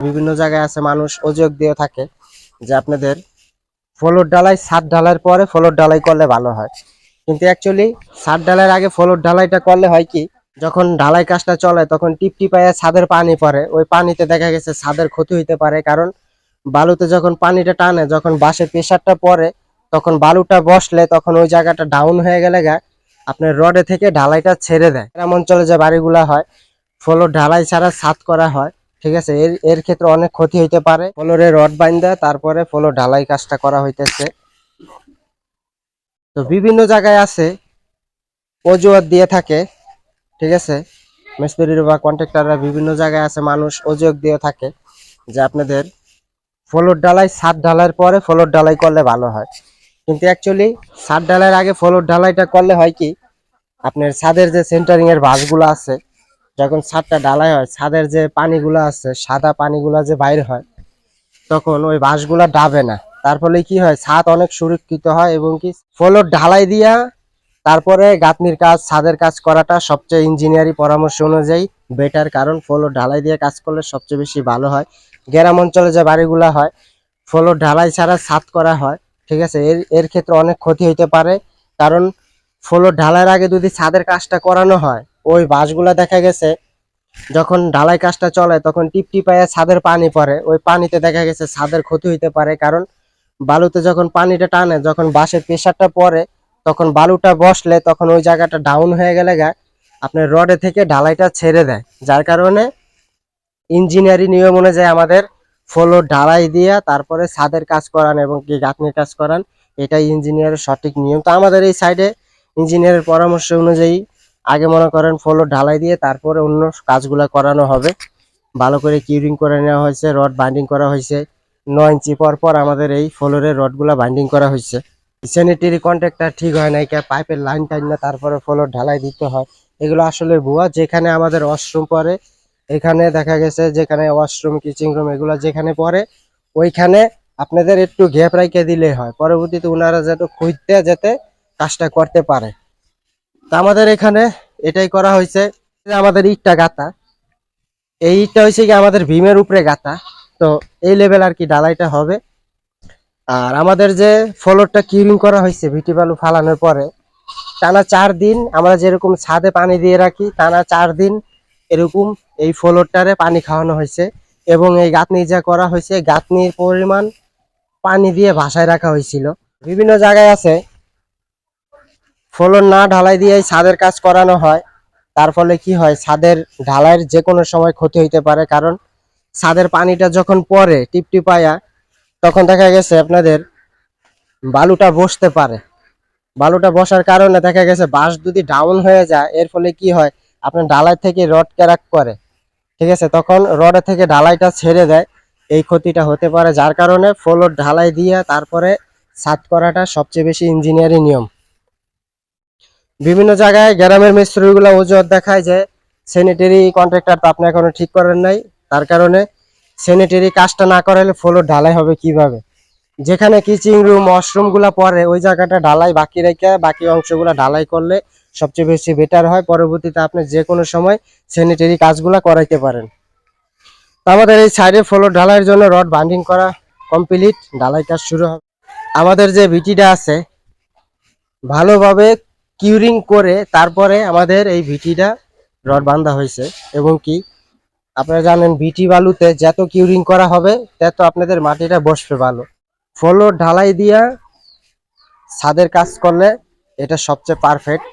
বিভিন্ন জায়গায় আছে মানুষ অভিযোগ দিয়ে থাকে যে আপনাদের ফ্লোর ঢালাই ছাদ ঢালাইয়ের পরে ফ্লোর ঢালাই করলে ভালো হয়, কিন্তু অ্যাকচুয়ালি ছাদ ঢালাইয়ের আগে ফ্লোর ঢালাইটা করলে হয় কি, যখন ঢালাই কাজটা চলে তখন টিপটিপাইয়া ছাদের পানি পড়ে, ওই পানিতে দেখা গেছে ছাদের ক্ষতি হইতে পারে। কারণ বালুতে যখন পানিটা টানে, যখন বাঁশের প্রেসারটা পড়ে, তখন বালুটা বসলে তখন ওই জায়গাটা ডাউন হয়ে গেলে আপনার রডে থেকে ঢালাইটা ছেড়ে দেয়। গ্রাম অঞ্চলে যে বাড়িগুলা হয় ফ্লোর ঢালাই ছাড়া ছাদ করা হয়, ঠিক আছে, এর ক্ষেত্রে অনেক ক্ষতি হইতে পারে। ফ্লোরে রড বাইন্ধা তারপরে ফ্লোর ঢালাই কাজটা করা হইতেছে। তো বিভিন্ন জায়গায় আছে অজুহাত দিয়ে থাকে, ঠিক আছে, মিস্ত্রি বা কন্ট্রাক্টররা বিভিন্ন জায়গায় আছে মানুষ অজুহাত দিয়ে থাকে যে আপনাদের ফ্লোর ঢালাই ছাদ ঢালাইয়ের পরে ফ্লোর ঢালাই করলে ভালো হয়, কিন্তু অ্যাকচুয়ালি ছাদ ঢালাইয়ের আগে ফ্লোর ঢালাইটা করলে হয় কি, আপনার ছাদের যে সেন্টারিং এর ভাঁজগুলো আছে, যখন ছাদটা ঢালাই হয় ছাদের যে পানিগুলো আছে সাদা পানিগুলো যে বাইরে হয়, তখন ওই বাঁশগুলা ডাবে না। তার ফলে কি হয়, ছাদ অনেক সুরক্ষিত হয় এবং কি ফ্লোর ঢালাই দিয়া তারপরে গাঁথনির কাজ ছাদের কাজ করাটা সবচেয়ে ইঞ্জিনিয়ারি পরামর্শ অনুযায়ী বেটার। কারণ ফ্লোর ঢালাই দিয়ে কাজ করলে সবচেয়ে বেশি ভালো হয়। গ্রাম অঞ্চলে যে বাড়িগুলা হয় ফ্লোর ঢালাই ছাড়া ছাদ করা হয়, ঠিক আছে, এর ক্ষেত্রে অনেক ক্ষতি হইতে পারে। কারণ ফ্লোর ঢালাইয়ের আগে যদি ছাদের কাজটা করানো হয়, ওই বাঁশগুলা দেখা গেছে যখন ঢালাই কাজটা চলে তখন টিপটিপাইয়া ছাদের পানি পড়ে, ওই পানিতে দেখা গেছে ছাদের ক্ষতি হইতে পারে। কারণ বালুতে যখন পানিটা টানে, যখন বাঁশের প্রেসারটা পড়ে, তখন বালুটা বসলে তখন ওই জায়গাটা ডাউন হয়ে গেলে আপনার রডে থেকে ঢালাইটা ছেড়ে দেয়। যার কারণে ইঞ্জিনিয়ারিং নিয়ম অনুযায়ী আমাদের ফ্লোর ঢালাই দিয়া তারপরে ছাদের কাজ করান এবং কি গাঁথনির কাজ করান, এটাই ইঞ্জিনিয়ারের সঠিক নিয়ম। তো আমাদের এই সাইডে ইঞ্জিনিয়ারের পরামর্শ অনুযায়ী আগে মনে করেন ফ্লোর ঢালাই দিয়ে তারপরে অন্য কাজগুলো করানো হবে। ভালো করে কিউরিং করে নেওয়া হয়েছে, রড বাইন্ডিং করা হয়েছে, 9 ইঞ্চি পর পর আমাদের এই ফ্লোরের রডগুলা বাইন্ডিং করা হয়েছে। স্যানিটারি কন্ট্রাক্টটা ঠিক হয় নাই, পাইপের লাইন টাইন না তারপরে ফ্লোর ঢালাই দিতে হয়, এগুলো আসলে ভুয়া। যেখানে আমাদের ওয়াশরুম পরে, এখানে দেখা গেছে যেখানে ওয়াশরুম কিচিং রুম এগুলো যেখানে পরে, ওইখানে আপনাদের একটু গ্যাপ রাইখে দিলেই হয়, পরবর্তীতে ওনারা যাতে খুঁজতে যেতে কাজটা করতে পারে। তা আমাদের এখানে এটাই করা হয়েছে। আমাদের ইটটা গাঁথা, এই ইটটা হয়েছে কি আমাদের ভীমের উপরে গাঁথা, তো এই লেভেল আর কি ঢালাইটা হবে। আর আমাদের যে ফ্লোরটা কিউরিং করা হয়েছে ভিটি বালু ফালানোর পরে, টানা 4 দিন আমরা যেরকম ছাদে পানি দিয়ে রাখি, টানা 4 দিন এরকম এই ফ্লোরটারে পানি খাওয়ানো হয়েছে। এবং এই গাঁথনি যা করা হয়েছে, গাঁথনির পরিমাণ পানি দিয়ে ভাসায় রাখা হয়েছিল। বিভিন্ন জায়গায় আছে ফ্লোর না ঢালাই দিয়ে ছাদের কাজ করানো হয়, তার ফলে কি হয়, ছাদের ঢালাইয়ের যে কোনো সময় ক্ষতি হইতে পারে। কারণ ছাদের পানিটা যখন পড়ে টিপটিপায়া, তখন দেখা গেছে আপনাদের বালুটা বসতে পারে, বালুটা বসার কারণে দেখা গেছে বাঁশ যদি ডাউন হয়ে যায়, এর ফলে কি হয়, আপনার ঢালাই থেকে রড ক্র্যাক করে, ঠিক আছে, তখন রডে থেকে ঢালাইটা ছেড়ে দেয়, এই ক্ষতিটা হতে পারে। যার কারণে ফ্লোর ঢালাই দিয়ে তারপরে ছাদ করাটা সবচেয়ে বেশি ইঞ্জিনিয়ারিং নিয়ম। বিভিন্ন জায়গায় গ্রামের মিস্ত্রিগুলো অজুহাত দেখায় যে স্যানিটারি কন্ট্রাক্টর তো আপনি এখনো ঠিক করেন নাই, তার কারণে স্যানিটারি কাজটা না করালে ফ্লোর ঢালাই হবে কিভাবে। যেখানে কিচিং রুম ওয়াশরুম গুলা পরে ওই জায়গাটা ঢালাই বাকি রেখে বাকি অংশগুলা ঢালাই করলে সবচেয়ে বেশি বেটার হয়। পরবর্তীতে আপনি যে কোনো সময় স্যানিটারি কাজগুলা করাইতে পারেন। তো আমাদের এই সাইডে ফ্লোর ঢালাইয়ের জন্য রড বাইন্ডিং করা কমপ্লিট, ঢালাই কাজ শুরু হবে। আমাদের যে ভিটিটা আছে ভালোভাবে কিউরিং করে তারপরে আমাদের এই ভিটিটা রড বাঁধা হয়েছে। এবং কি আপনারা জানেন ভিটি বালুতে যত কিউরিং করা হবে তত আপনাদের মাটিটা বসবে ভালো। ফ্লোর ঢালাই দিয়া ছাদের কাজ করলে এটা সবচেয়ে পারফেক্ট।